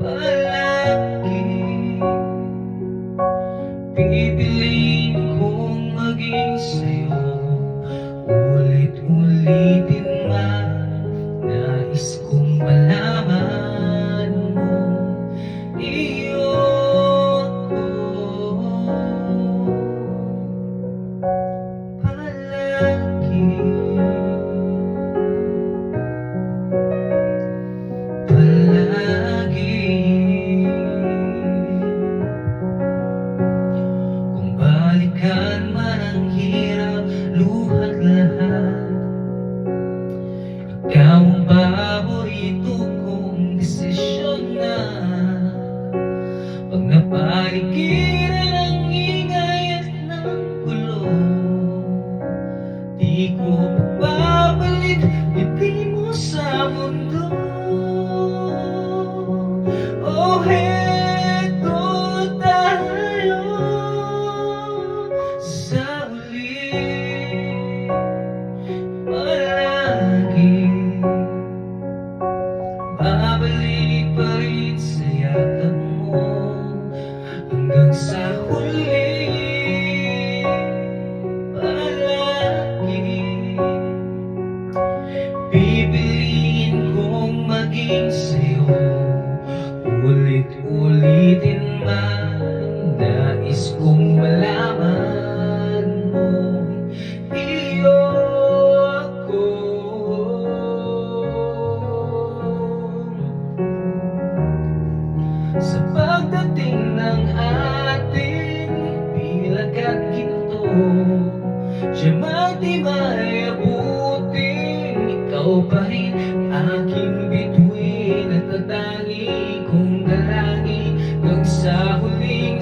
palagi. Pipiliin kong maging sa'yo, ulit-ulitin man. Nais kong malaman mo, iyo ko palagi. Kung balikan man ang hirap, luha't lahat, ikaw ang paborito kong desisyon na. Pag napaligiran ang ingay at ng gulo, di ko pagbabalik ngiti mo sa mundo. Oh, heto tayo sa huli, palagi. Babalik pa rin sa yakap mo hanggang sa huli, palagi. Pipiliin kong maging sa'yo, ulit-ulitin man. Nais kong malaman mo, iyo ako. Sa pagdating ng ating bilag at ginto, siya magdimay abutin, ikaw pa rin aking bituin at natangi kong dalangin hanggang sa huling